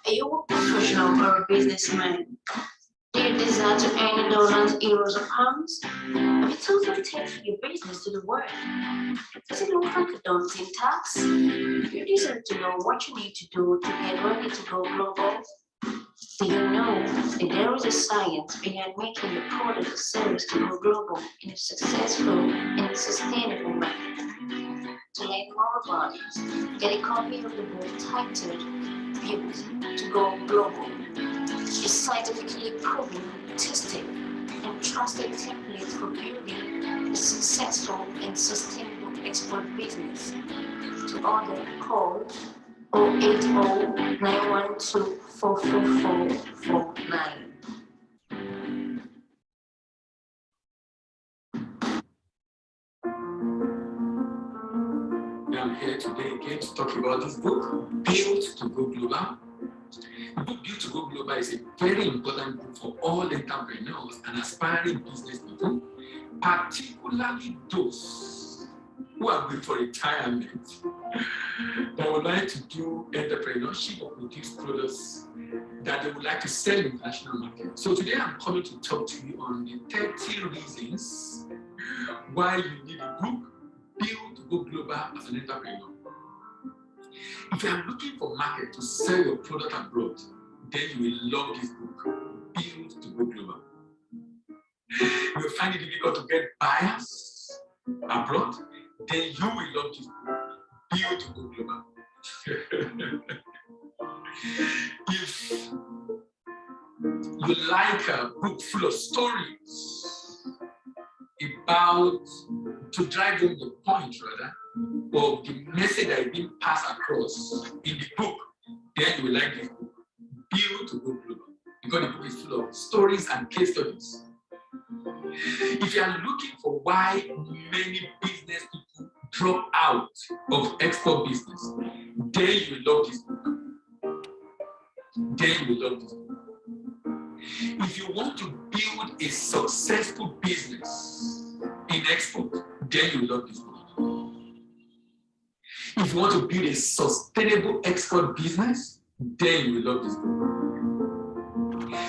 Are you a professional or a businessman? Do you desire to earn dollars, euros, or pounds? Have you totally taken your business to the world? Does it look like a daunting task? You deserve to know what you need to do to get ready to go global. Do you know that there is a science behind making your product or service to go global in a successful and sustainable manner? To learn more about it, get a copy of the book titled Built to Go Global. A scientifically proven, tested, and trusted template for building a successful and sustainable export business. To order, call 080-912-44449. I'm here today again to talk about this book, Built to Go Global. The book Built to Go Global is a very important book for all entrepreneurs and aspiring business people, particularly those who are going for retirement, that would like to do entrepreneurship or produce products that they would like to sell in the international market. So today I'm coming to talk to you on the 30 reasons why you need a book Built to Go Global as an entrepreneur. If you are looking for market to sell your product abroad, then you will love this book, Built to Go Global. You will find it difficult to get buyers abroad, then you will love this book, Built to Go Global. If you like a book full of stories about, to drive home the point rather, of the message that is being passed across in the book, then you will like this book, Built to Go Global, because the book is full of stories and case studies. If you are looking for why many business people drop out of export business, then you will love this book. Then you will love this book. If you want to build a successful business in export, then you will love this book. If you want to build a sustainable export business, then you will love this book.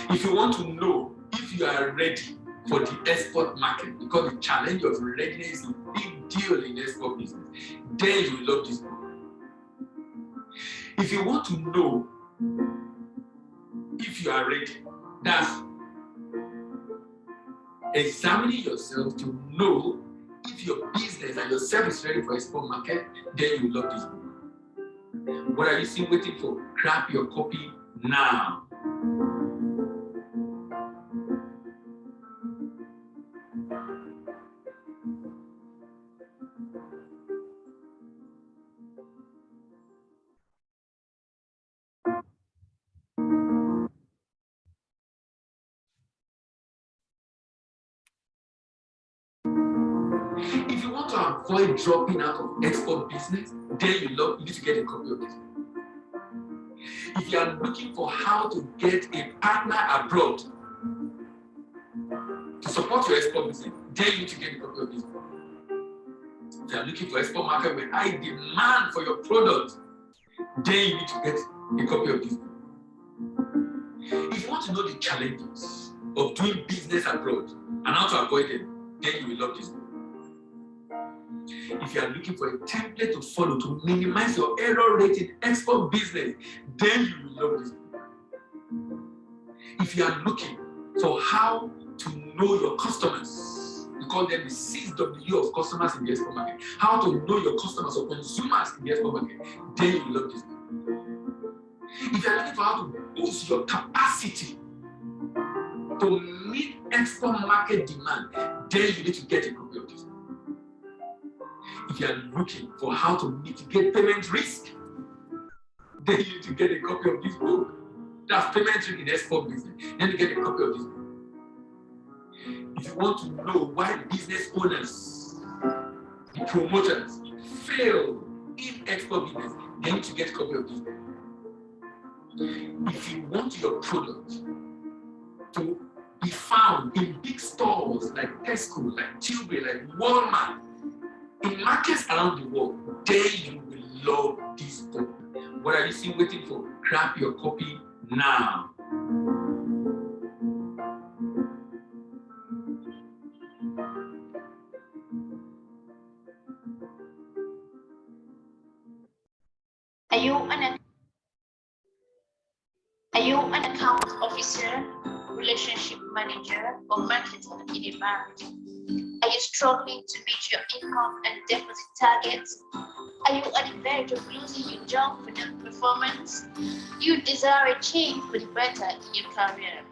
If you want to know if you are ready for the export market, because the challenge of readiness is a big deal in export business, then you will love this book. If you want to know if you are ready, that's examining yourself to know if your business and yourself is ready for export market, then you love this book. What are you still waiting for? Grab your copy now. If you want to avoid dropping out of export business, then you need to get a copy of this. If you are looking for how to get a partner abroad to support your export business, then you need to get a copy of this. If you are looking for export market with high demand for your product, then you need to get a copy of this. If you want to know the challenges of doing business abroad and how to avoid them, then you will love this book. If you are looking for a template to follow to minimize your error rate in export business, then you will love this book. If you are looking for how to know your customers, we call them the 6W of customers in the export market, how to know your customers or consumers in the export market, then you will love this book. If you are looking for how to boost your capacity to meet export market demand, then you need to get a copy of this book. If you are looking for how to mitigate payment risk, then you need to get a copy of this book. That's payment risk in export business. Then you get a copy of this book. If you want to know why business owners, the promoters, fail in export business, then you need to get a copy of this book. If you want your product to be found in big stores like Tesco, like Tilbury, like Walmart, in markets around the world, then you will love this book. What are you still waiting for? Grab your copy now. Are you an account officer, relationship manager, or marketer in a bank? Are you struggling to meet your income and deposit targets? Are you at the verge of losing your job for non-performance? You desire a change for the better in your career?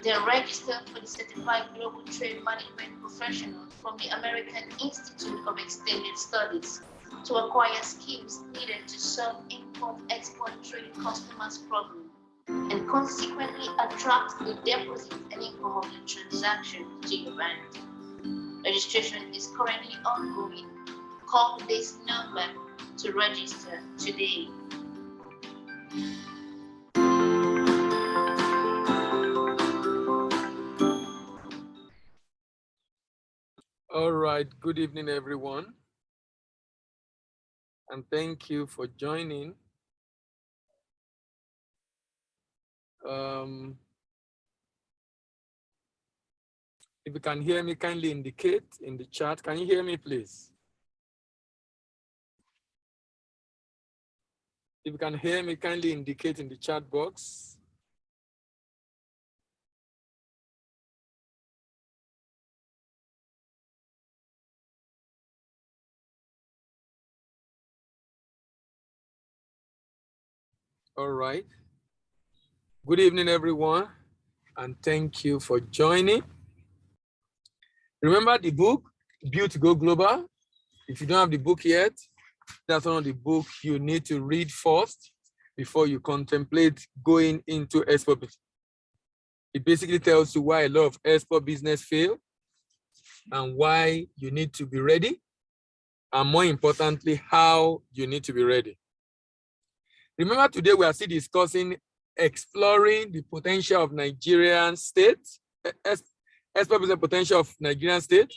Then register for the Certified Global Trade Management Professionals from the American Institute of Extended Studies to acquire skills needed to solve import-export trade customers' problems and consequently attract the deposit and income of the transaction to your bank. Registration is currently ongoing. Call this number to register today. All right, good evening, everyone. And thank you for joining. If you can hear me, kindly indicate in the chat. Can you hear me, please? If you can hear me, kindly indicate in the chat box. All right. Good evening, everyone, and thank you for joining. Remember the book, Build to Go Global? If you don't have the book yet, that's one of the books you need to read first before you contemplate going into export business. It basically tells you why a lot of export business fail and why you need to be ready, and more importantly, how you need to be ready. Remember, today we are still discussing exploring the potential of Nigerian states, export business potential of Nigerian state.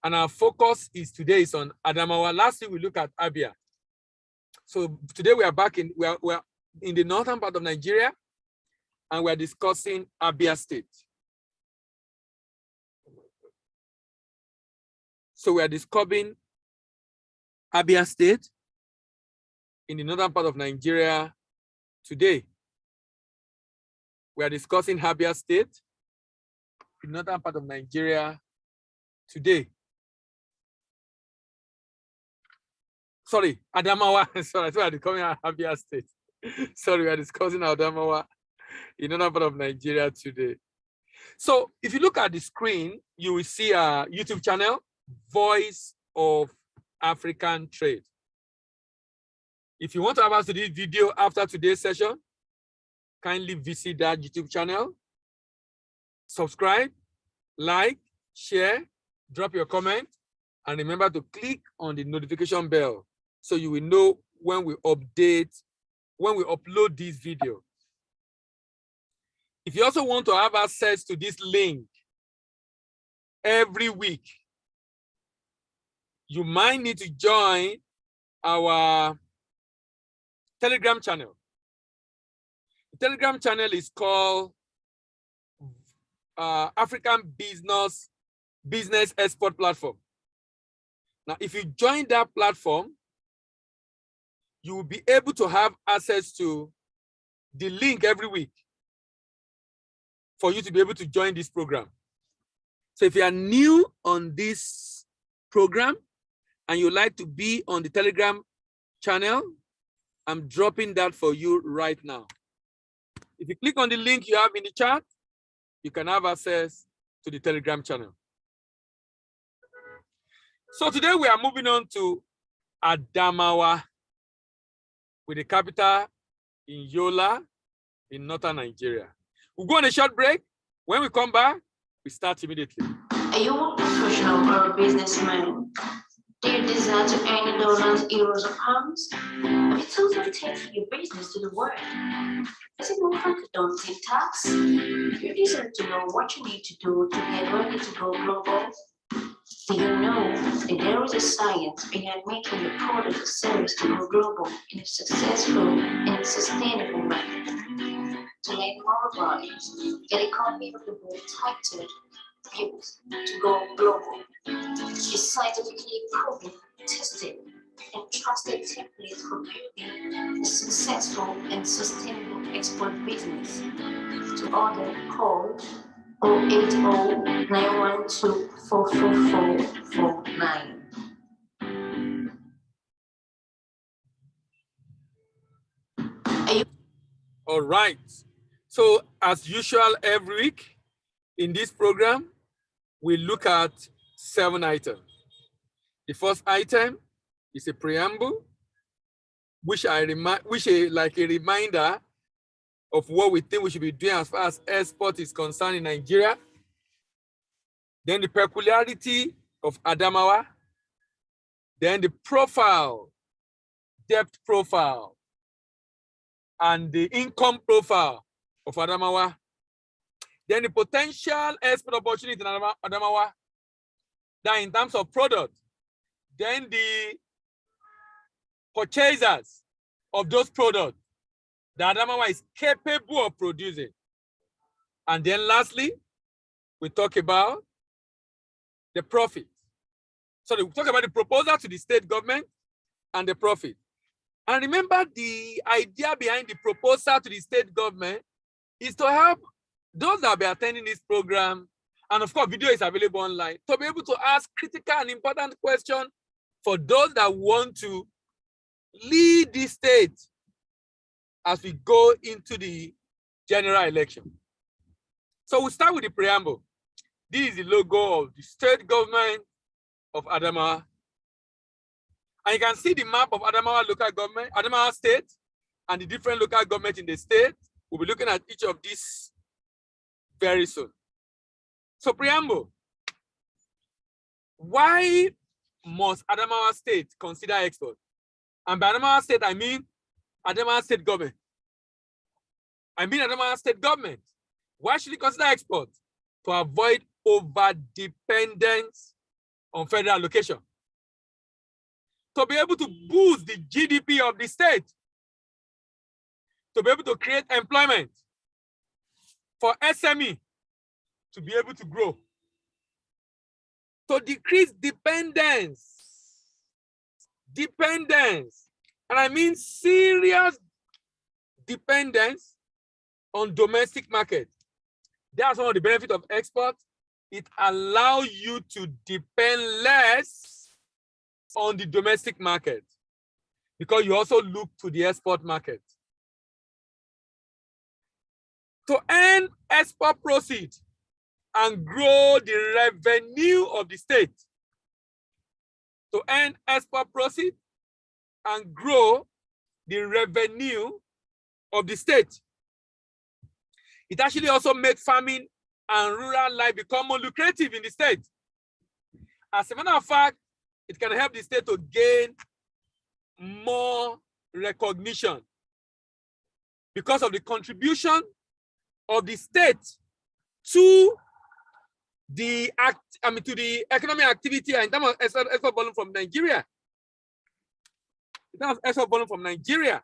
And our focus today is on Adamawa. Last week we looked at Abia. So today we are back we are in the northern part of Nigeria, and we are discussing Abia State. So we are discovering Abia State in the northern part of Nigeria today. We are discussing Abia State in the northern part of Nigeria today. Sorry, Adamawa. Sorry, we are discussing Abia State. Sorry, we are discussing Adamawa in another part of Nigeria today. So if you look at the screen, you will see a YouTube channel, Voice of African Trade. If you want to have us to this video after today's session, kindly visit that YouTube channel, subscribe, like, share, drop your comment, and remember to click on the notification bell so you will know when we upload this video. If you also want to have access to this link every week, you might need to join our Telegram channel. The Telegram channel is called African Business Export Platform. Now, if you join that platform, you will be able to have access to the link every week for you to be able to join this program. So if you are new on this program and you like to be on the Telegram channel, I'm dropping that for you right now. If you click on the link you have in the chat, you can have access to the Telegram channel. So today we are moving on to Adamawa, with the capital in Yola in northern Nigeria. We'll go on a short break. When we come back, we start immediately. Are you a professional or a businessman? Do you desire to earn dollars, euros, or pounds? Have you totally taken your business to the world? Does it look like a daunting task? You deserve to know what you need to do to get ready to go global. Do you know that there is a science behind making your product or service to go global in a successful and sustainable way? to make more products, get the economy of the world tighter, built to go global. Is scientifically proven, tested, and trusted template for building a successful and sustainable export business. To order, call 080-912-44449. All right. So as usual, every week in this program, we look at 7 items. The first item is a preamble, which is like a reminder of what we think we should be doing as far as export is concerned in Nigeria. Then the peculiarity of Adamawa. Then the profile, depth profile, and the income profile of Adamawa. Then the potential export opportunity in Adamawa. Then in terms of product, then the purchasers of those products that Adamawa is capable of producing. And then lastly, we talk about the profit. So we talk about the proposal to the state government and the profit. And remember, the idea behind the proposal to the state government is to help those that will be attending this program, and of course, video is available online, to be able to ask critical and important questions for those that want to lead the state as we go into the general election. So we'll start with the preamble. This is the logo of the state government of Adamawa. And you can see the map of Adamawa local government, Adamawa state, and the different local government in the state. We'll be looking at each of these very soon. So preamble. Why must Adamawa state consider export? And by Adamawa state, I mean Adamawa state government. I mean Adamawa state government. Why should it consider export? To avoid over-dependence on federal allocation. To be able to boost the GDP of the state. To be able to create employment. For SME to be able to grow. To decrease dependence. And I mean serious dependence on domestic market. That's one of the benefits of export. It allows you to depend less on the domestic market because you also look to the export market. To earn export proceeds and grow the revenue of the state. To earn export proceeds and grow the revenue of the state. It actually also makes farming and rural life become more lucrative in the state. As a matter of fact, it can help the state to gain more recognition because of the contribution of the state to the economic activity in terms of export volume from Nigeria. In terms of export volume from Nigeria.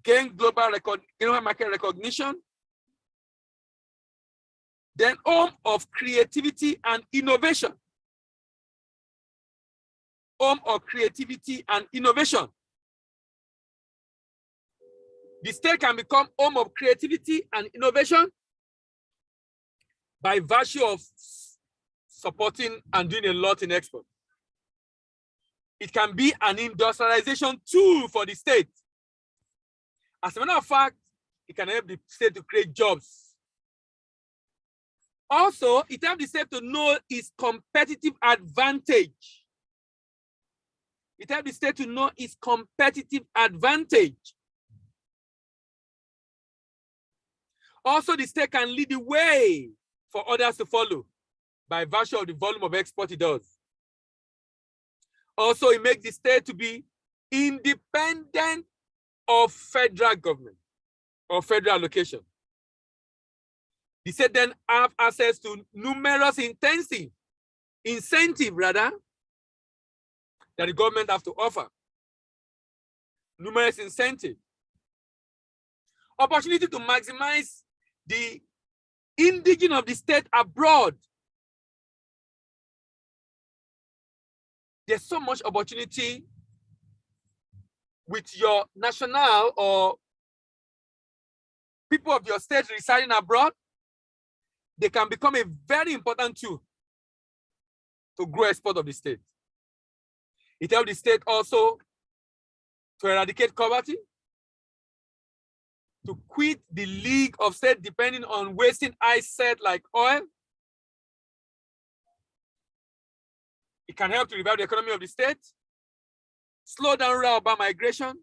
Gain global market recognition. Then home of creativity and innovation. Home of creativity and innovation. The state can become home of creativity and innovation by virtue of supporting and doing a lot in export. It can be an industrialization tool for the state. As a matter of fact, it can help the state to create jobs. Also, it helps the state to know its competitive advantage. It helps the state to know its competitive advantage. Also, the state can lead the way for others to follow by virtue of the volume of export it does. Also, it makes the state to be independent of federal government or federal allocation. The state then have access to numerous incentive that the government have to offer. Numerous incentive. Opportunity to maximize the indigenous of the state abroad. There's so much opportunity with your national or people of your state residing abroad. They can become a very important tool to grow export of the state. It helps the state also to eradicate poverty, to quit the league of state depending on wasting asset like oil. It can help to revive the economy of the state, slow down rural urban migration.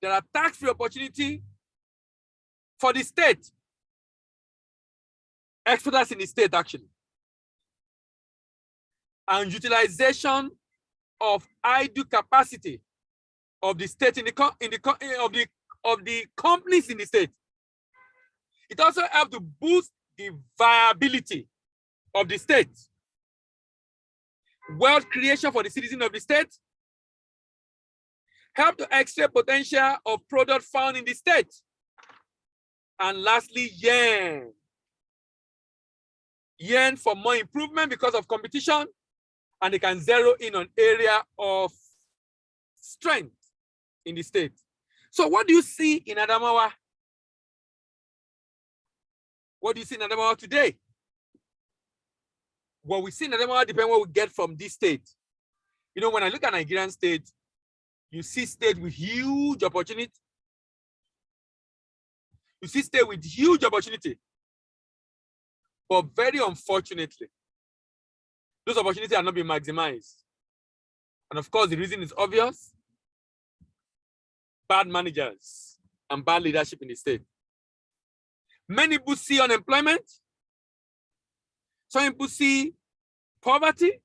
There are tax-free opportunity for the state, exporters in the state actually, and utilization of idle capacity of the state of the companies in the state. It also helps to boost the viability of the state, wealth creation for the citizens of the state, help to extract potential of product found in the state, and lastly, yearn for more improvement because of competition, and they can zero in on area of strength in the state. So what do you see in Adamawa? What do you see in Adamawa today? What we see in Adamawa depends on what we get from this state. You know, when I look at Nigerian state, you see state with huge opportunity. You see state with huge opportunity. But very unfortunately, those opportunities are not being maximized. And of course, the reason is obvious. Bad managers and bad leadership in the state. Many people see unemployment. Some people see poverty.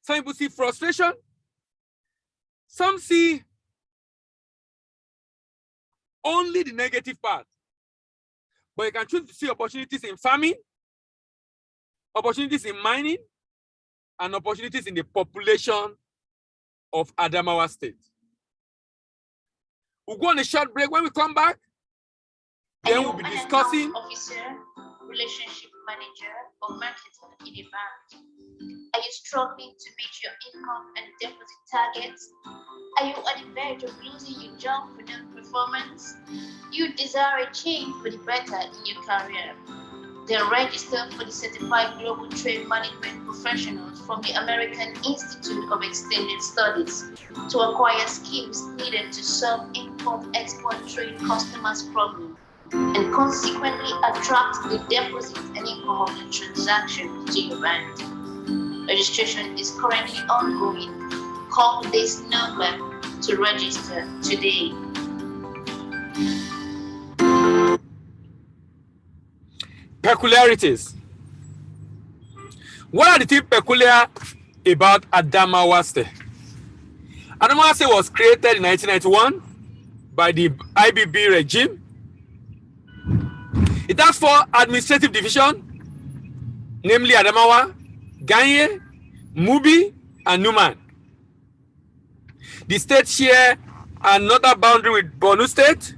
Some people see frustration. Some see only the negative part. But you can choose to see opportunities in farming, opportunities in mining, and opportunities in the population of Adamawa State. We'll go on a short break. When we come back, then we'll be discussing officer, relationship manager, or marketer in a bank. Are you struggling to meet your income and deposit targets? Are you on the verge of losing your job for non-performance? You desire a change for the better in your career? Then register for the Certified Global Trade Management Professionals from the American Institute of Extended Studies to acquire skills needed to solve import-export trade customers' problems and consequently attract the deposit and income of the transaction to your bank. Registration is currently ongoing. Call this number to register today. peculiarities. What are the things peculiar about Adamawa State? Adamawa State was created in 1991 by the IBB regime. It has 4 administrative divisions, namely Adamawa, Ganye, Mubi, and Numan. The state share another boundary with Borno State,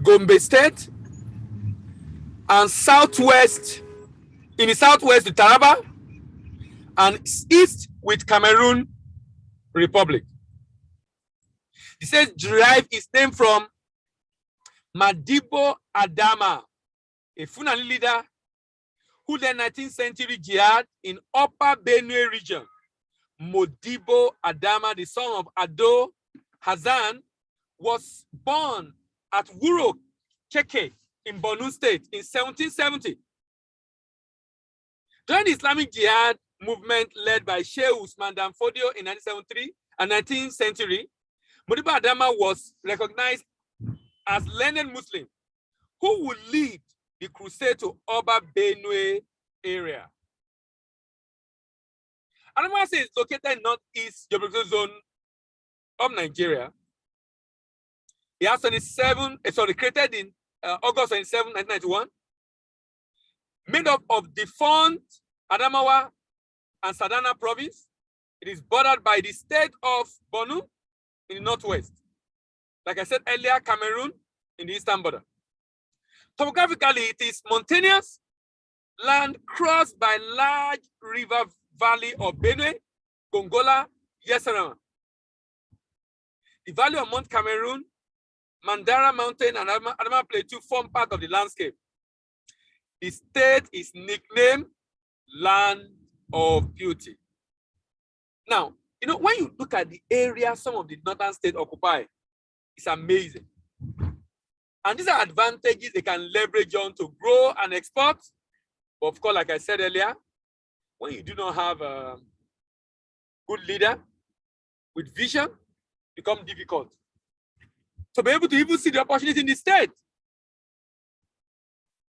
Gombe State, and southwest, in the southwest to Taraba, and east with Cameroon Republic. The state derived its name from Madibo Adama, a Fulani leader who led 19th century jihad in Upper Benue region. Modibo Adama, the son of Ado Hassan, was born at Wuro Keke in Borno State in 1770. During the Islamic jihad movement led by Sheikh Usman Dan Fodio in 1973 and 19th century, Modibo Adama was recognized as learned Muslim who would lead the crusade to Upper Benue area. Adamawa State is located in northeast geographical zone of Nigeria. It has created in August 27, 1991, made up of defunct Adamawa and Sadana province. It is bordered by the state of Borno in the northwest. Like I said earlier, Cameroon in the eastern border. Topographically, it is mountainous, land crossed by large river valley of Benue, Gongola, Yeserama. The valley of Mount Cameroon, Mandara Mountain, and Adamawa Plateau form part of the landscape. The state is nicknamed Land of Beauty. Now, when you look at the area some of the northern states occupy, it's amazing. And these are advantages they can leverage on to grow and export. But of course, like I said earlier, when you do not have a good leader with vision, it becomes difficult to be able to even see the opportunity in the state.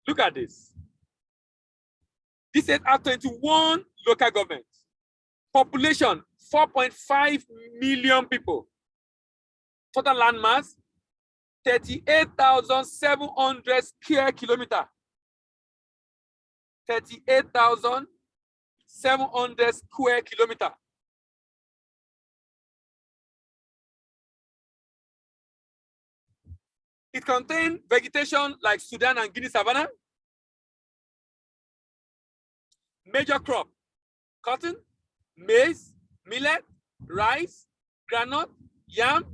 Look at this. This state has 21 local governments. Population, 4.5 million people. Total land mass, 38,700 square kilometers. 38,700 square kilometers. It contains vegetation like Sudan and Guinea savanna. Major crop, cotton, maize, millet, rice, groundnut, yam,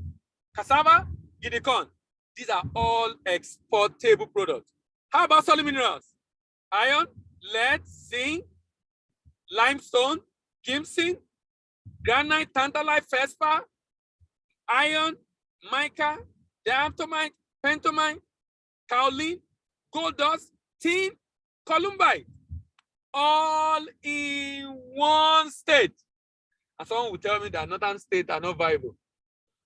cassava, guinea corn. These are all exportable products. How about solid minerals? Iron, lead, zinc, limestone, ginseng, granite, tantalite, feldspar, iron, mica, diatomite, pentomite, kaolin, gold dust, tin, columbite, all in one state. And someone will tell me that northern states are not viable.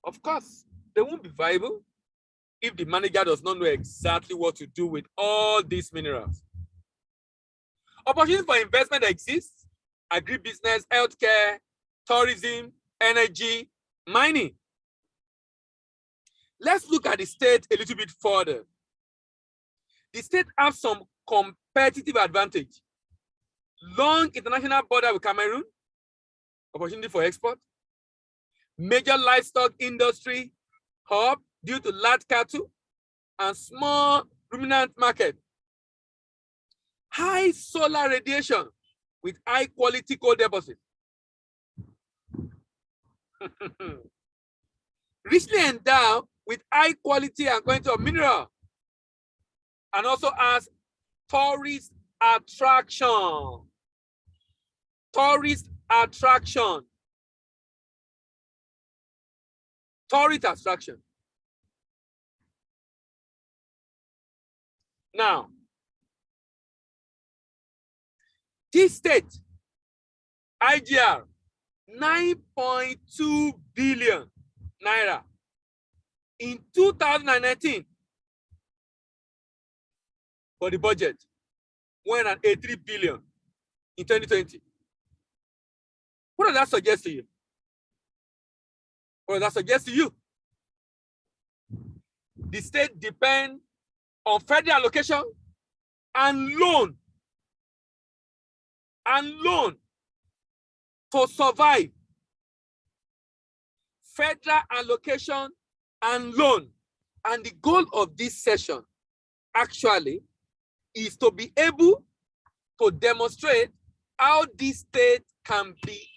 Of course, they won't be viable if the manager does not know exactly what to do with all these minerals. Opportunities for investment exist: agribusiness, healthcare, tourism, energy, mining. Let's look at the state a little bit further. The state has some competitive advantage. Long international border with Cameroon, opportunity for export. Major livestock industry hub due to large cattle and small ruminant market. High solar radiation with high quality coal deposit. Richly endowed with high quality and quantity of mineral, and also as tourist attraction. Tourist attraction. Tourist attraction. Now, this state, IGR, 9.2 billion naira in 2019 for the budget, 183 billion in 2020. What does that suggest to you? What does that suggest to you? The state depends on federal allocation and loan to survive. Federal allocation and loan. And the goal of this session actually is to be able to demonstrate how this state can be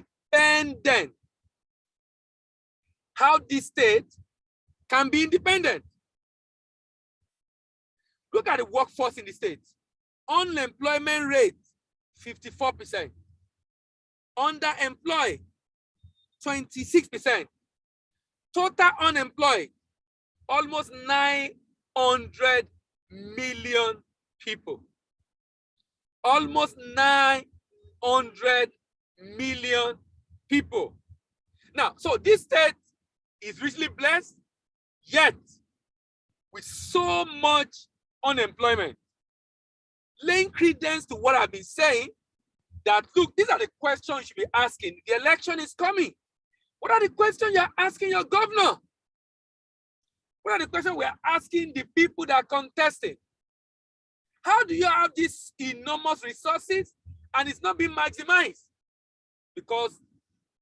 independent. How this state can be independent. Look at the workforce in the state. Unemployment rate, 54%. Underemployed, 26%. Total unemployed, almost 900 million people. Almost 900 million people. Now, so this state is richly blessed, yet with so much unemployment. Laying credence to what I've been saying, that look, these are the questions you should be asking. The election is coming. What are the questions you're asking your governor? What are the questions we're asking the people that are contesting? How do you have these enormous resources and it's not being maximized? Because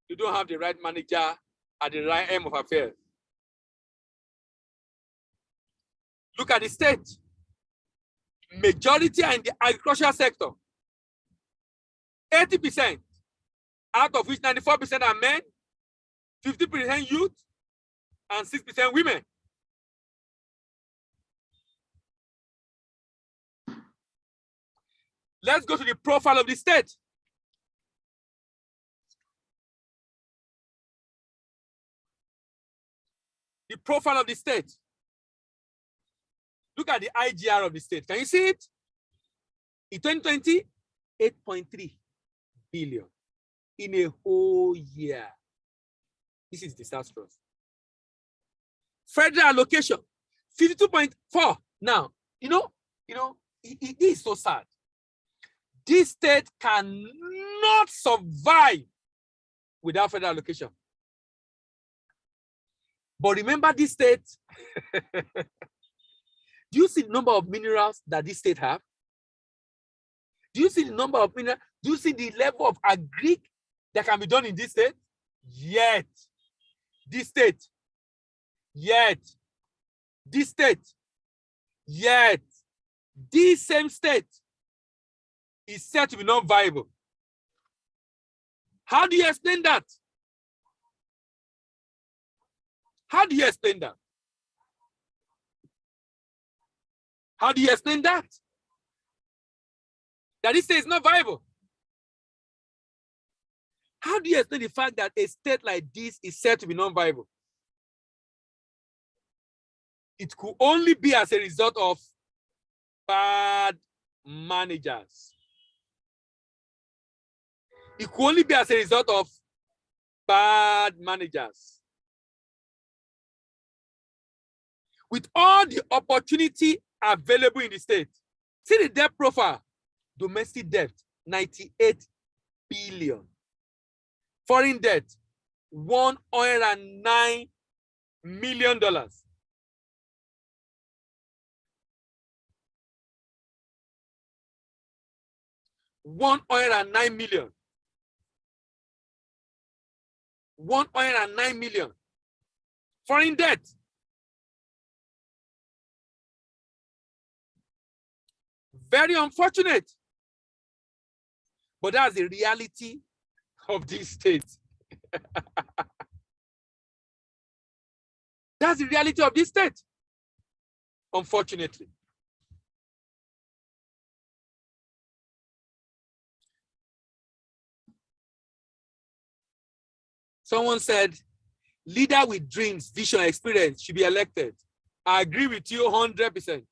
you don't have the right manager at the right end of affairs. Look at the state. Majority are in the agricultural sector. 80%, out of which 94% are men, 50% youth, and 6% women. Let's go to the profile of the state. The profile of the state. Look at the IGR of the state. Can you see it? In 2020, 8.3 billion in a whole year. This is disastrous. Federal allocation, 52.4. Now, it is so sad. This state cannot survive without federal allocation. But remember this state, do you see the number of minerals that this state have? Do you see the number of minerals? Do you see the level of agri that can be done in this state? Yet, this state, yet, this state, yet, this same state is said to be non-viable. How do you explain that? How do you explain that? How do you explain that? That this state is not viable. How do you explain the fact that a state like this is said to be non-viable? It could only be as a result of bad managers. It could only be as a result of bad managers. With all the opportunity available in the state, see the debt profile. Domestic debt, 98 billion. Foreign debt, $109 million. $109 million. $109 million. Foreign debt. Very unfortunate. But that's the reality of this state. That's the reality of this state, unfortunately. Someone said, leader with dreams, vision, experience should be elected. I agree with you 100%.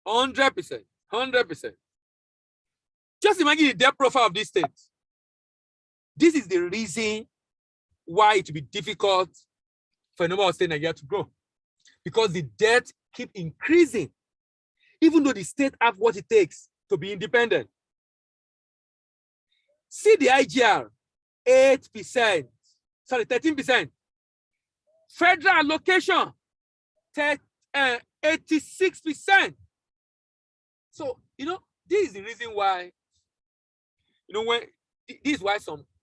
100%. 100%. Just imagine the debt profile of this state. This is the reason why it will be difficult for a number of states in Nigeria to grow. Because the debt keeps increasing, even though the state have what it takes to be independent. See the IGR, 8%, sorry, 13%. Federal allocation, 86%. So, this is the reason why, this is why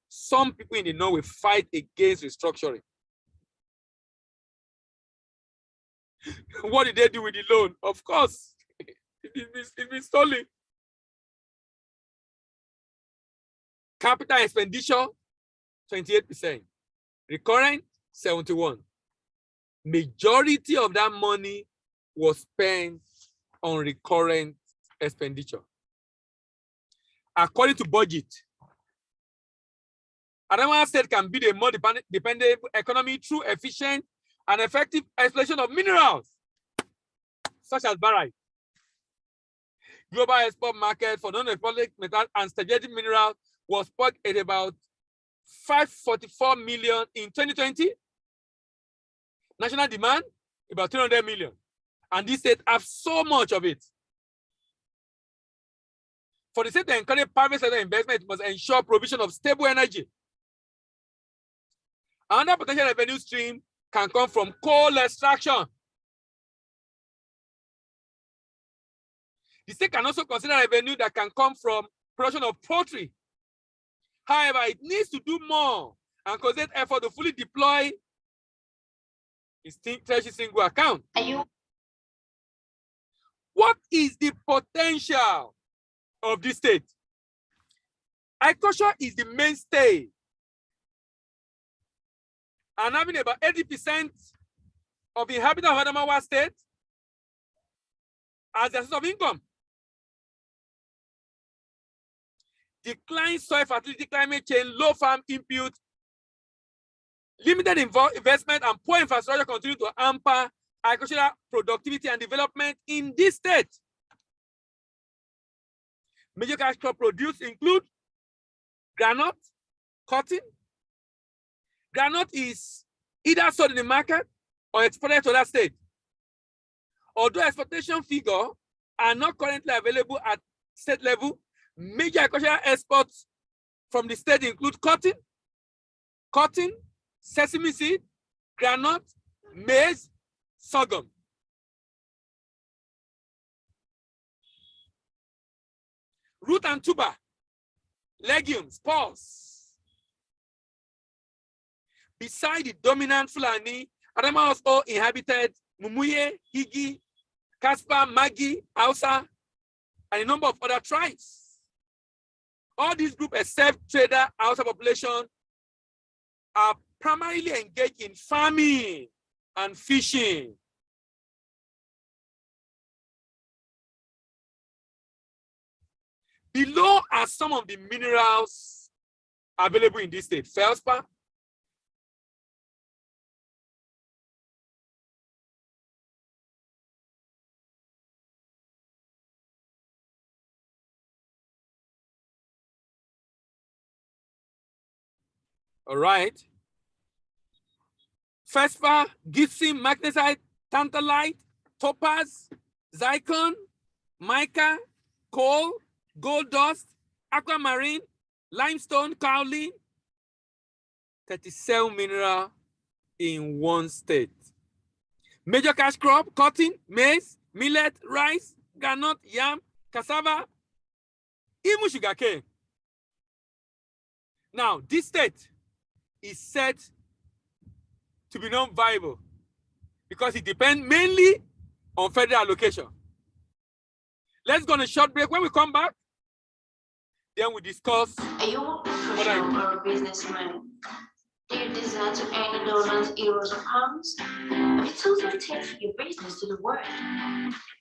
some people in the North will fight against restructuring. What did they do with the loan? Of course, it's been stolen. Capital expenditure, 28%. Recurrent, 71%. Majority of that money was spent on recurrent expenditure. According to budget, Adamawa State can build a more dependable economy through efficient and effective exploitation of minerals, such as barite. Global export market for non-exported metal and strategic minerals was put at about 544 million in 2020. National demand, about 300 million. And this state have so much of it. For the state to encourage private sector investment, it must ensure provision of stable energy. Another potential revenue stream can come from coal extraction. The state can also consider revenue that can come from production of poultry. However, it needs to do more and concentrate effort to fully deploy its treasury single account. What is the potential of this state? Agriculture is the mainstay, and having about 80% of the inhabitants of Adamawa state as their source of income. Decline soil fertility, climate change, low farm input, limited investment, and poor infrastructure continue to hamper agricultural productivity and development in this state. Major cash crop produced include groundnut, cotton. Groundnut is either sold in the market or exported to that state. Although exportation figures are not currently available at state level, major agricultural exports from the state include cotton, sesame seed, groundnut, maize, sorghum. Root and tuber, legumes, pulse. Beside the dominant Fulani, Adamawa also inhabited Mumuye, Higi, Kaspa, Magi, Hausa, and a number of other tribes. All these groups, except trader Hausa population, are primarily engaged in farming and fishing. Below are some of the minerals available in this state. Feldspar, all right. Feldspar, gypsum, magnesite, tantalite, topaz, zircon, mica, coal, gold dust, aquamarine, limestone, kaolin, 37 minerals in one state. Major cash crop, cotton, maize, millet, rice, groundnut, yam, cassava, even sugarcane. Now, this state is said to be non-viable because it depends mainly on federal allocation. Let's go on a short break. When we come back, then we discuss. Are you a professional or a businessman? Do you desire to earn dollars, euros, or pounds? Have you totally taken your business to the world?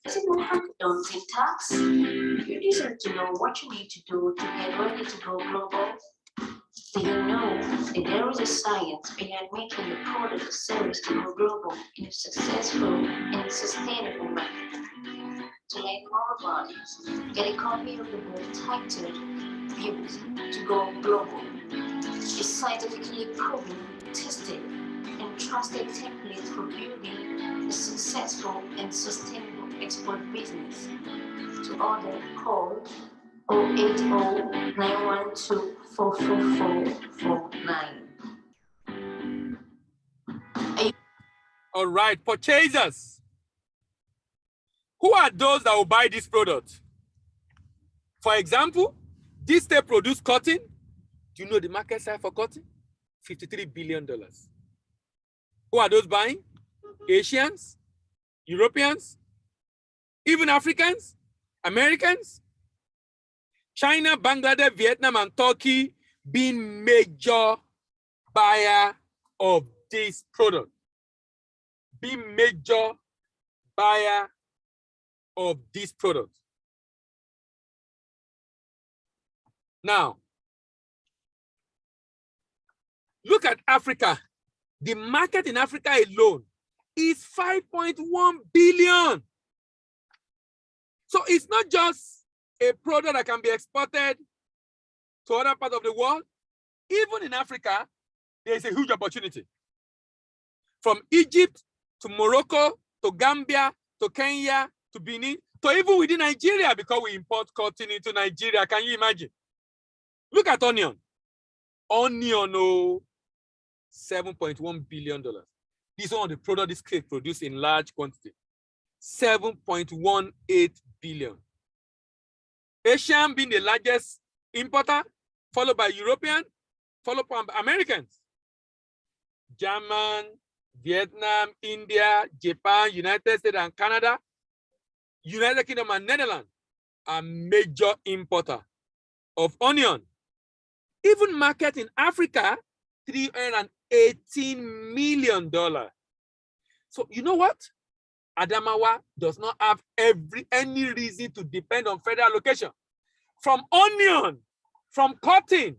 Does it look like a daunting task? You deserve to know what you need to do to get ready to go global. Do you know that there is a science behind making your product or service to go global in a successful and sustainable manner? To learn more about it, get a copy of the book titled Built to Go Global. A scientifically proven, tested, and trusted template for building a successful and sustainable export business. To order, call 080-912-44449. All right, purchasers. Who are those that will buy this product? For example, this state produce cotton. Do you know the market size for cotton? $53 billion. Who are those buying? Asians, Europeans, even Africans, Americans, China, Bangladesh, Vietnam, and Turkey being major buyer of this product. Being major buyer of this product. Now, look at Africa. The market in Africa alone is 5.1 billion. So it's not just a product that can be exported to other parts of the world. Even in Africa, there is a huge opportunity. From Egypt to Morocco to Gambia to Kenya to Benin to even within Nigeria, because we import cotton into Nigeria. Can you imagine? Look at onion. Onion, oh, $7.1 billion. This is one of the products this state produce in large quantity. 7.18 billion. Asian being the largest importer, followed by European, followed by Americans. German, Vietnam, India, Japan, United States, and Canada United Kingdom and Netherlands are major importer of onion. Even market in Africa, $318 million. So you know what? Adamawa does not have any reason to depend on federal allocation. From onion, from cotton,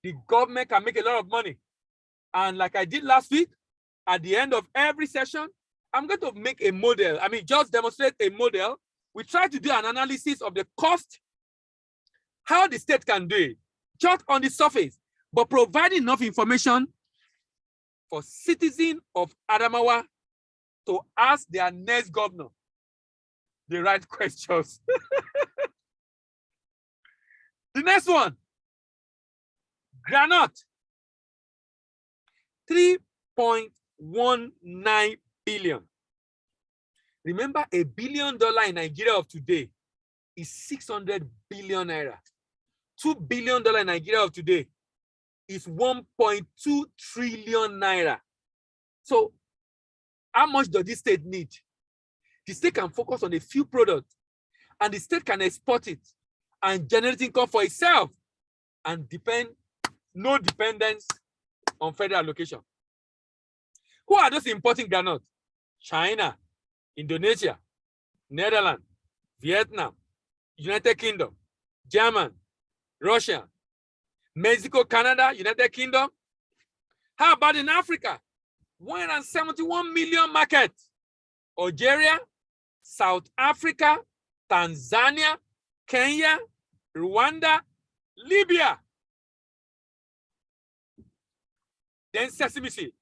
the government can make a lot of money. And like I did last week, at the end of every session, I'm going to make a model. I mean, just demonstrate a model. We try to do an analysis of the cost, how the state can do it, just on the surface, but provide enough information for citizens of Adamawa to ask their next governor the right questions. The next one, granite, $3.19 billion. Remember, $1 billion in Nigeria of today is 600 billion naira. $2 billion in Nigeria of today is 1.2 trillion naira. So how much does this state need? The state can focus on a few products and the state can export it and generate income for itself and no dependence on federal allocation. Who are those importing granite? China, Indonesia, Netherlands, Vietnam, United Kingdom, Germany, Russia, Mexico, Canada, United Kingdom. How about in Africa? 171 million market. Algeria, South Africa, Tanzania, Kenya, Rwanda, Libya. Then sesame seed.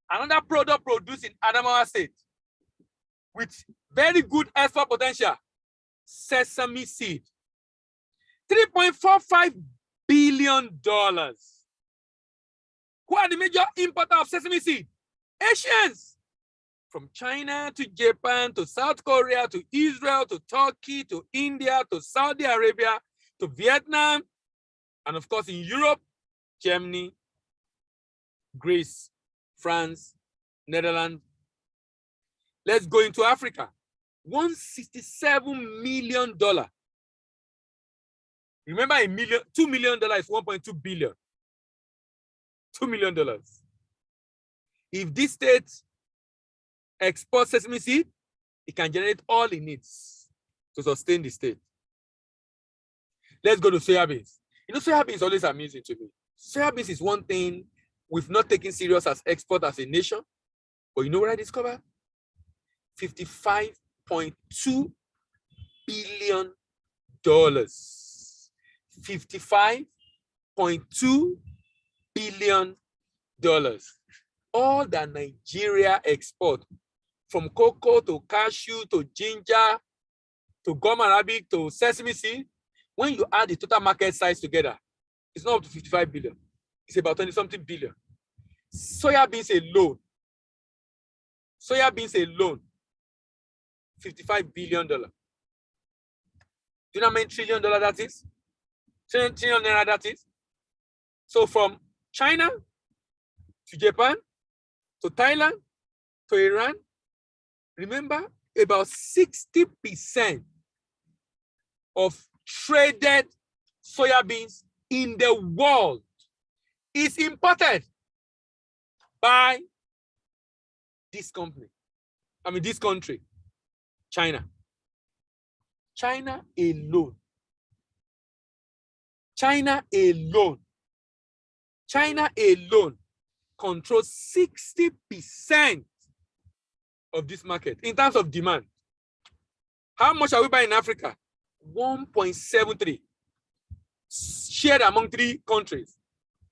Another product produced in Adamawa State with very good export potential, sesame seed. $3.45 billion. Who are the major importers of sesame seed? Asians. From China to Japan to South Korea to Israel to Turkey to India to Saudi Arabia to Vietnam, and of course in Europe, Germany, Greece, France, Netherlands. Let's go into Africa. $167 million. Remember, $2 million is 1.2 billion. $2 million. If this state exports sesame seed, it can generate all it needs to sustain the state. Let's go to soya beans. You know, soya beans is always amusing to me. Soya beans is one thing we've not taken serious as export as a nation. But you know what I discovered? $55.2 billion. $55.2 billion. All that Nigeria export, from cocoa to cashew to ginger to gum arabic to sesame seed, when you add the total market size together, it's not up to 55 billion. It's about 20-something billion. Soya beans alone, $55 billion. Do you know how many $1 trillion that is? $1 trillion that is? So from China to Japan to Thailand to Iran, remember, about 60% of traded soya beans in the world is imported by this company. I mean, this country, China. China alone controls 60% of this market in terms of demand. How much are we buying in Africa? 1.73, shared among 3 countries: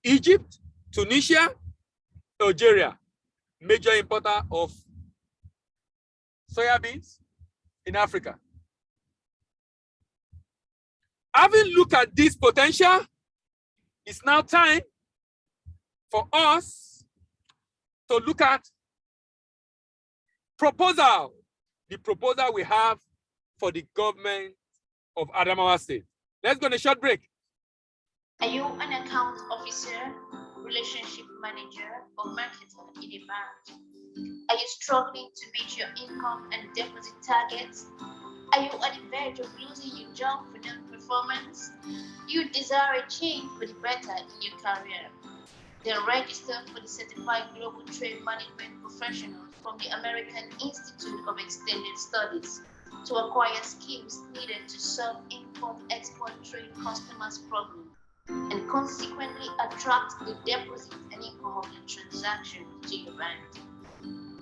Egypt, Tunisia, Algeria, major importer of soya beans in Africa. Having looked at this potential, it's now time for us to look at the proposal we have for the government of Adamawa State. Let's go on a short break. Are you an account officer? relationship manager, or marketer in a bank? Are you struggling to meet your income and deposit targets? Are you on the verge of losing your job for non-performance? You desire a change for the better in your career? Then register for the Certified Global Trade Management Professionals from the American Institute of Extended Studies to acquire skills needed to solve import-export trade customers' problems and consequently attract the deposits and income of the transaction to your bank.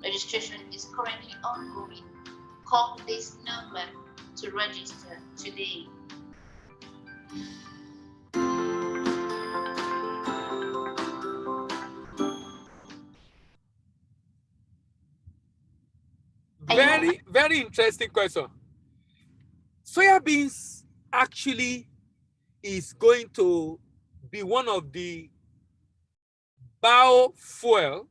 Registration is currently ongoing. Call this number to register today. Very interesting question. Soya beans actually is going to be one of the biofuel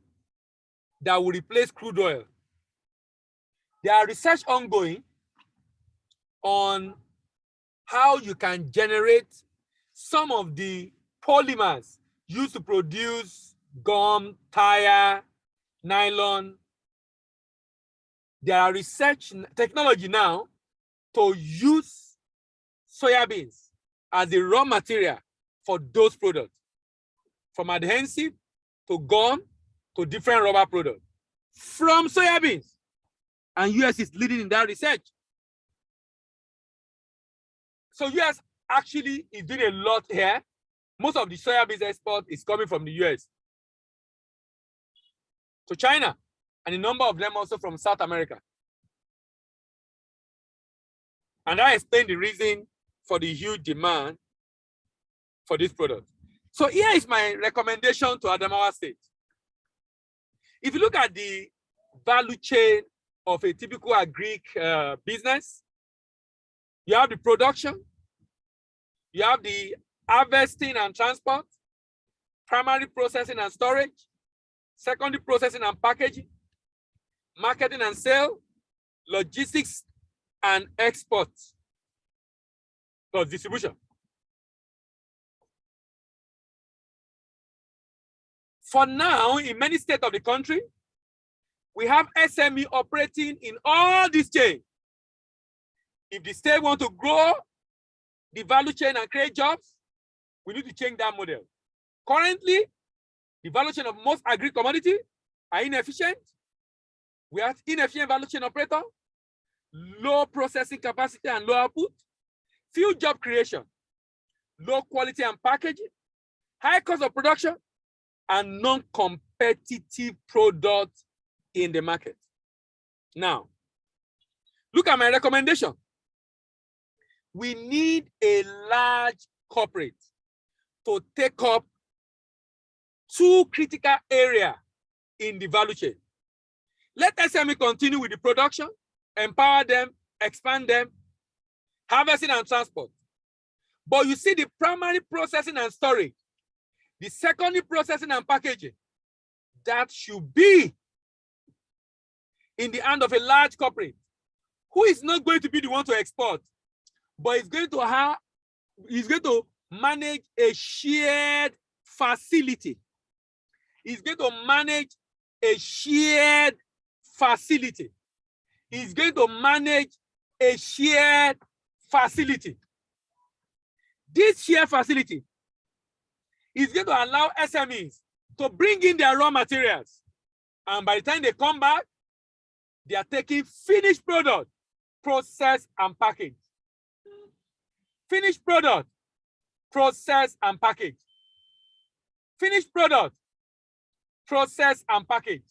that will replace crude oil. There are research ongoing on how you can generate some of the polymers used to produce gum, tire, nylon. There are research technology now to use soybeans as the raw material for those products, from adhesive to gum to different rubber products from soybeans. And US is leading in that research. So US actually is doing a lot here. Most of the soybeans export is coming from the US to China, and a number of them also from South America. And I explained the reason for the huge demand for this product. So here is my recommendation to Adamawa State. If you look at the value chain of a typical agric business, you have the production, you have the harvesting and transport, primary processing and storage, secondary processing and packaging, marketing and sale, logistics and export, plus distribution. For now, in many states of the country, we have SME operating in all these chains. If the state want to grow the value chain and create jobs, we need to change that model. Currently, the value chain of most agri-commodity are inefficient. We have inefficient value chain operator, low processing capacity and low output, few job creation, low quality and packaging, high cost of production, and non-competitive product in the market. Now, look at my recommendation. We need a large corporate to take up two critical areas in the value chain. Let SME continue with the production, empower them, expand them, harvesting and transport. But you see the primary processing and storage, the secondary processing and packaging, that should be in the hand of a large corporate who is not going to be the one to export, but is going to manage a shared facility. He's going to manage a shared facility. He's going to manage a shared facility. This shared facility is going to allow SMEs to bring in their raw materials. And by the time they come back, they are taking finished product, process and package. Finished product, process and package. Finished product, process and package.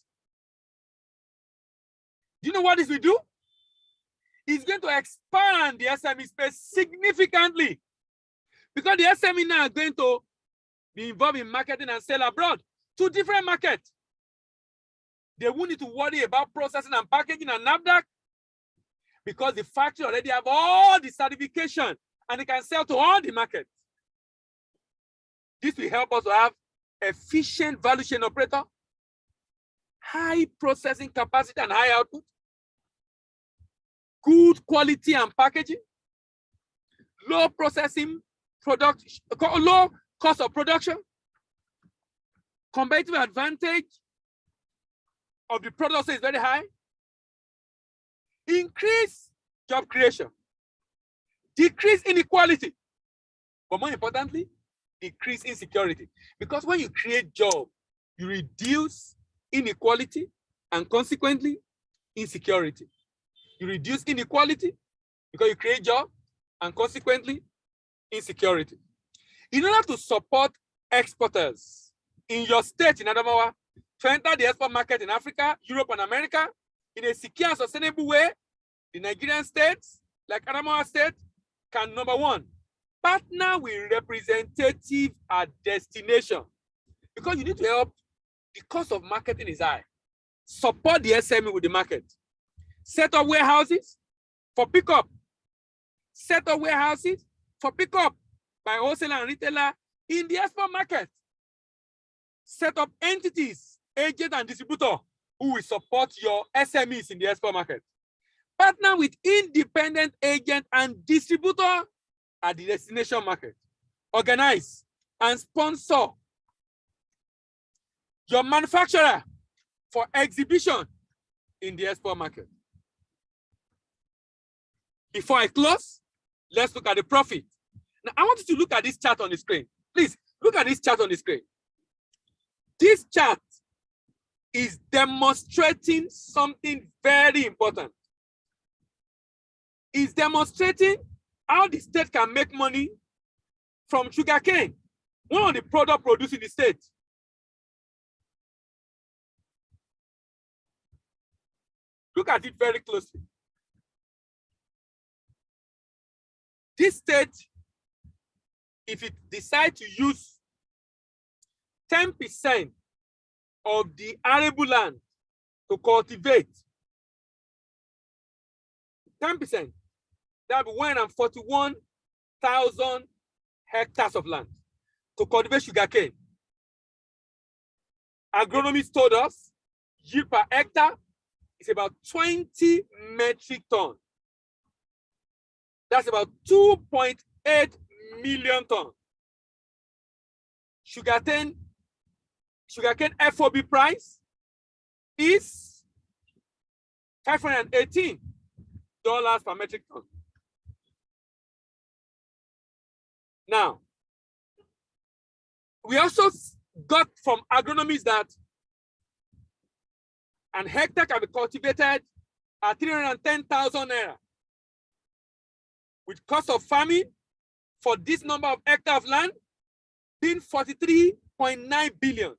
Do you know what this will do? It's going to expand the SME space significantly, because the SME now are going to be involved in marketing and sell abroad to different markets. They won't need to worry about processing and packaging and NAFDAC, because the factory already have all the certification and they can sell to all the markets. This will help us to have efficient value chain operator, high processing capacity and high output, good quality and packaging, low processing product, low cost of production, competitive advantage of the product is very high. Increase job creation. Decrease inequality. But more importantly, decrease insecurity. Because when you create job, you reduce inequality and consequently insecurity. You reduce inequality because you create job and consequently insecurity. In order to support exporters in your state in Adamawa to enter the export market in Africa, Europe, and America in a secure and sustainable way, the Nigerian states, like Adamawa State, can, number one, partner with representative at destination. Because you need to help, the cost of marketing is high. Support the SME with the market. Set up warehouses for pickup. Set up warehouses for pickup by wholesaler and retailer in the export market. Set up entities, agent and distributor who will support your SMEs in the export market. Partner with independent agent and distributor at the destination market. Organize and sponsor your manufacturer for exhibition in the export market. Before I close, let's look at the profit. Now, I want you to look at this chart on the screen. Please, look at this chart on the screen. This chart is demonstrating something very important. It's demonstrating how the state can make money from sugarcane, one of the products produced in the state. Look at it very closely. This state, if it decides to use 10% of the arable land to cultivate, 10%, that would be 141,000 hectares of land to cultivate sugarcane. Agronomists told us yield per hectare is about 20 metric tons. That's about 2.8 million tons. Sugarcane FOB price is $518 per metric ton. Now, we also got from agronomists that an hectare can be cultivated at 310,000 naira, with cost of farming for this number of hectares of land being 43.9 billion.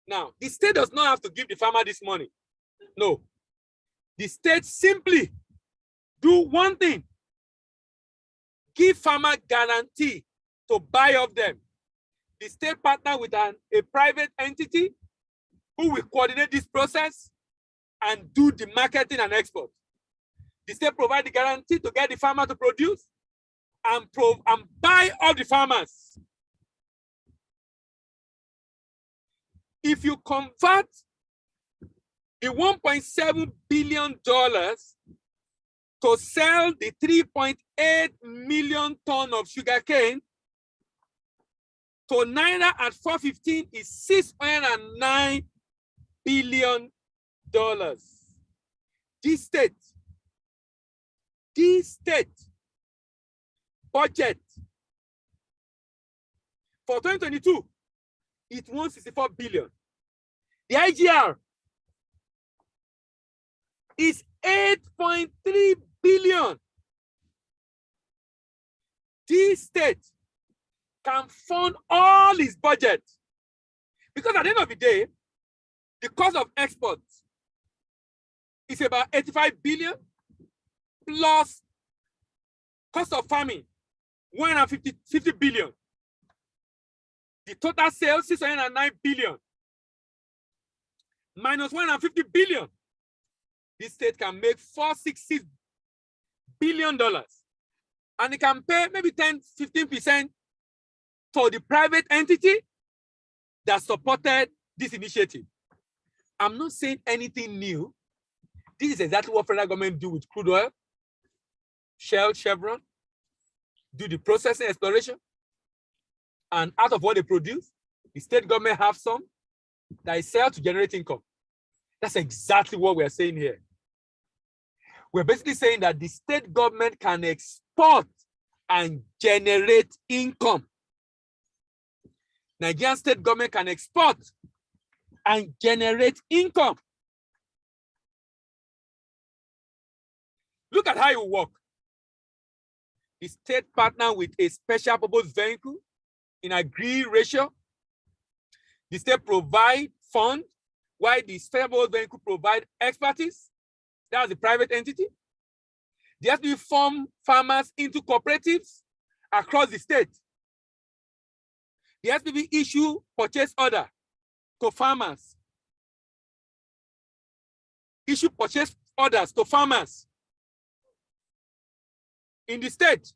Now, the state does not have to give the farmer this money. No. The state simply do one thing: give farmer guarantee to buy off them. The state partner with a private entity who will coordinate this process and do the marketing and export. The state provide the guarantee to get the farmer to produce and buy off the farmers. If you convert the $1.7 billion to sell the 3.8 million ton of sugarcane to naira at 415 is $609 billion. This state budget for 2022, it won 64 billion. The IGR is 8.3 billion. This state can fund all its budget because at the end of the day, the cost of exports is about 85 billion plus cost of farming 150 billion. The total sales 609 billion minus 150 billion. This state can make $466 billion, and it can pay maybe 10-15% to the private entity that supported this initiative. I'm not saying anything new. This is exactly what federal government do with crude oil, Shell, Chevron, do the processing, exploration, and out of what they produce, The state government have some that is sell to generate income. That's exactly what we're saying here. We're basically saying that the state government can export and generate income. Nigerian state government can export and generate income. Look at how it works. The state partner with a special purpose vehicle in agreed ratio. The state provide fund, while the special purpose vehicle provide expertise. That's the private entity. They have to form farmers into cooperatives across the state. The SPV issue purchase order to farmers. Issue purchase orders to farmers in the state.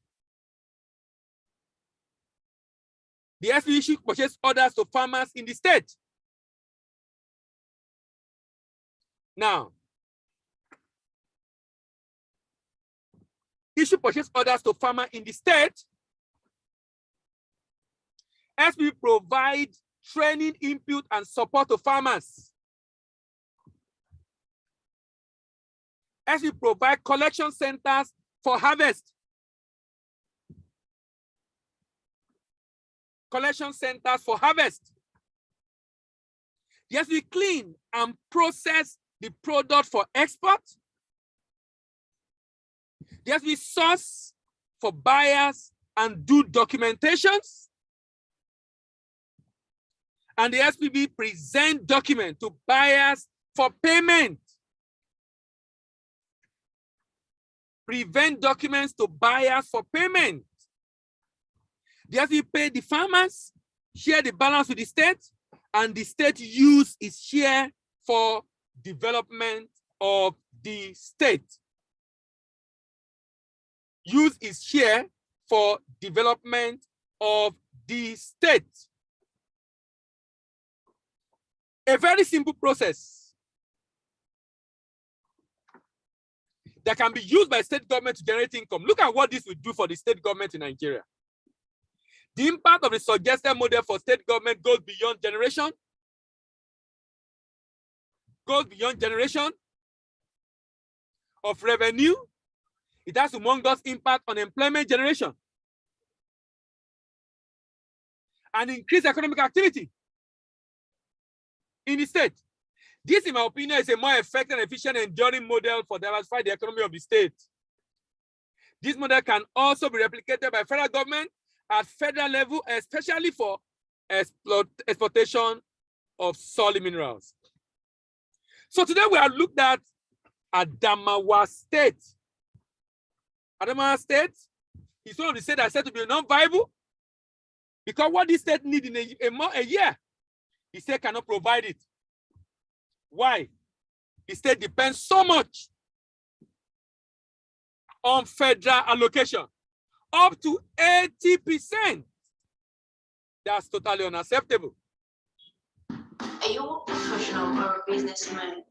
The SPV issue purchase orders to farmers in the state. Now, issue purchase orders to farmers in the state. SPV provide training, input, and support to farmers. SPV provide collection centers for harvest. Collection centers for harvest. Yes, we clean and process the product for export. Yes, we source for buyers and do documentations. And the SPV present document to buyers for payment. Prevent documents to buyers for payment. The SPV pay the farmers, share the balance with the state, and the state use its share for development of the state. Use its share for development of the state. A very simple process that can be used by state government to generate income. Look at what this will do for the state government in Nigeria. The impact of the suggested model for state government goes beyond generation. Goes beyond generation of revenue. It has humongous impact on employment generation and increased economic activity in the state. This, in my opinion, is a more effective and efficient enduring model for diversify the economy of the state. This model can also be replicated by federal government at federal level, especially for exploitation of solid minerals. So today we have looked at Adamawa State. Adamawa State is one of the states that are said to be non-viable because what this state needs in a year, the state cannot provide it. Why? The state depends so much on federal allocation, up to 80%. That's totally unacceptable. Are you a professional or a businessman?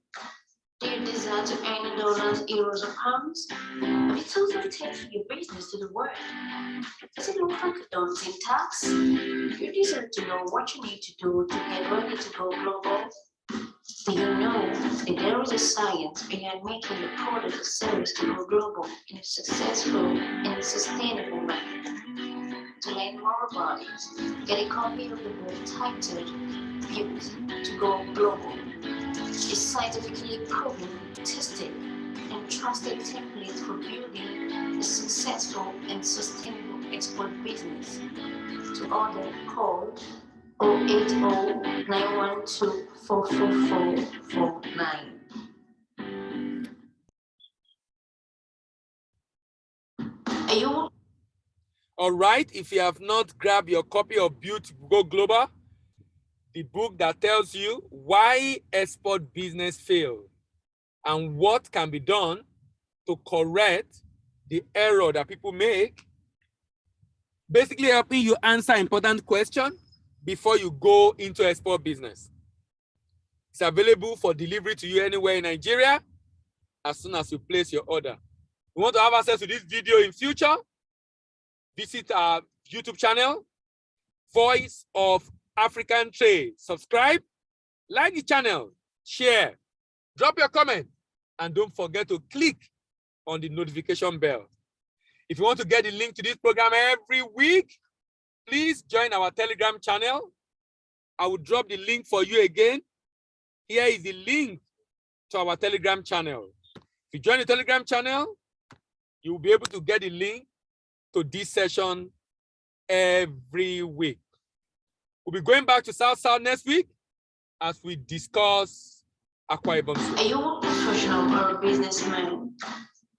Do you desire to earn dollars, euros, or pounds? Have you totally taken your business to the world? Does it look like a daunting task? You deserve to know what you need to do to get ready to go global. Do you know that there is a science behind making your product or service to go global in a successful and sustainable manner? To learn more about it, get a copy of the book titled Built to Go Global. A scientifically proven, tested, and trusted template for building a successful and sustainable export business. To order, call 080-912-44449. Are you? All right, if you have not grabbed your copy of Built to Go Global, the book that tells you why export business fail and what can be done to correct the error that people make, basically helping you answer important questions before you go into export business. It's available for delivery to you anywhere in Nigeria as soon as you place your order. You want to have access to this video in future? Visit our YouTube channel, Voice of African trade. Subscribe, like the channel, share, drop your comment, and don't forget to click on the notification bell. If you want to get the link to this program every week, please join our Telegram channel. I will drop the link for you again. Here is the link to our Telegram channel. If you join the Telegram channel, you will be able to get the link to this session every week. We'll be going back to South next week as we discuss Akwa Ibom. Are you a professional or a businessman?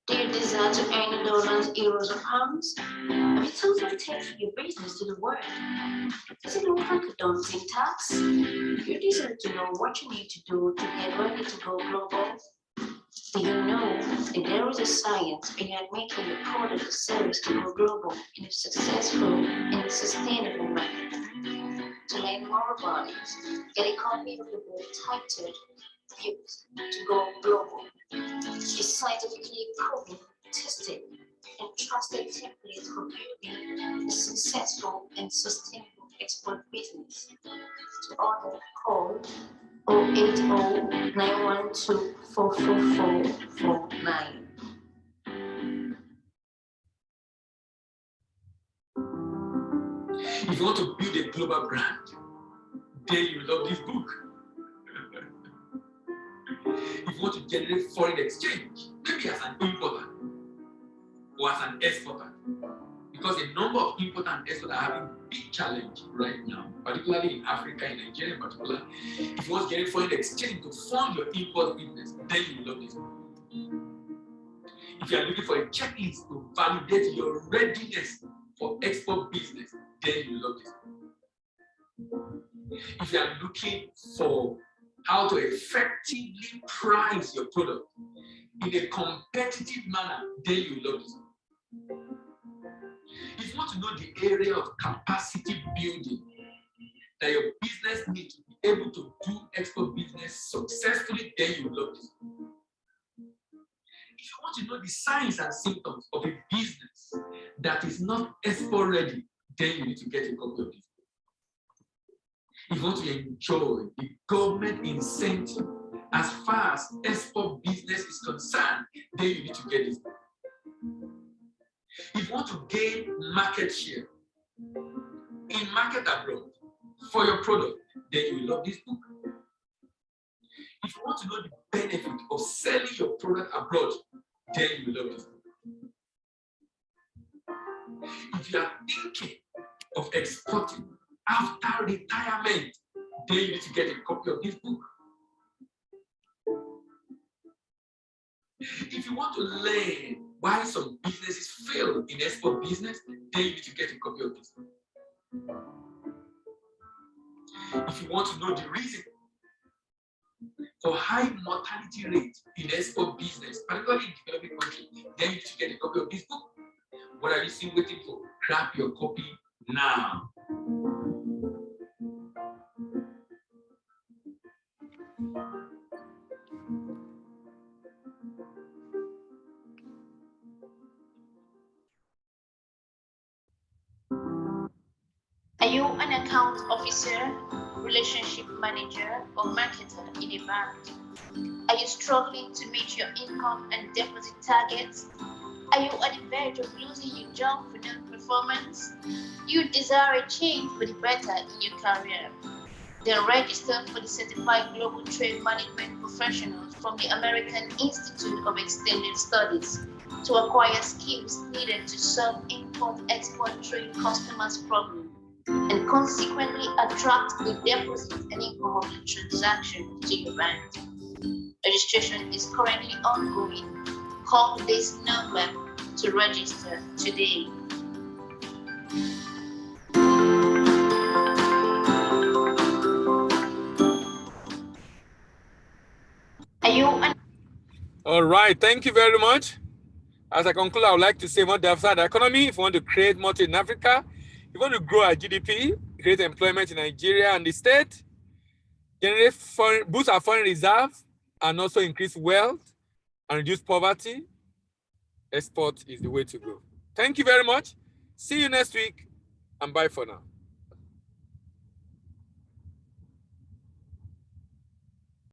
Do you desire to earn dollars, euros, or pounds? Have you thought of taking your business to the world? Does it look like a daunting task? You desire to know what you need to do to get ready to go global? Do you know that there is a science behind making your product or service to go global in a successful and sustainable manner? To learn more about it, get a copy of the book titled To Go Global. It's scientifically proven, tested, and trusted template for building a successful and sustainable export business. To order, call 080-912-44449. If you want to build a global brand, then you love this book. If you want to generate foreign exchange, maybe as an importer or as an exporter, because a number of importers and exporters are having big challenge right now, particularly in Africa, in Nigeria in particular. If you want to generate foreign exchange to fund your import business, then you love this book. If you are looking for a checklist to validate your readiness for export business, then you love this book. If you are looking for how to effectively price your product in a competitive manner, then you love this. If you want to know the area of capacity building that your business needs to be able to do export business successfully, then you love this. If you want to know the signs and symptoms of a business that is not export ready, then you need to get a copy of this. If you want to enjoy the government incentive as far as export business is concerned, then you need to get it. If you want to gain market share in market abroad for your product, then you will love this book. If you want to know the benefit of selling your product abroad, then you will love this book. If you are thinking of exporting after retirement, then you need to get a copy of this book. If you want to learn why some businesses fail in export business, then you need to get a copy of this book. If you want to know the reason for high mortality rate in export business, particularly in developing countries, then you need to get a copy of this book. What are you still waiting for? Grab your copy now. Are you an account officer, relationship manager, or marketer in a bank? Are you struggling to meet your income and deposit targets? Are you on the verge of losing your job for non-performance? You desire a change for the better in your career? Then register for the Certified Global Trade Management Professionals from the American Institute of Extended Studies to acquire skills needed to solve import-export trade customers' problems and consequently attract the deposit and income of the transaction to your bank. Registration is currently ongoing. Call this number to register today. Are you an All right, thank you very much. As I conclude, I would like to say more outside the economy. If you want to create more in Africa, if you want to grow our GDP, create employment in Nigeria and the state, generate foreign, boost our foreign reserve, and also increase wealth and reduce poverty, export is the way to go. Thank you very much. See you next week, and bye for now.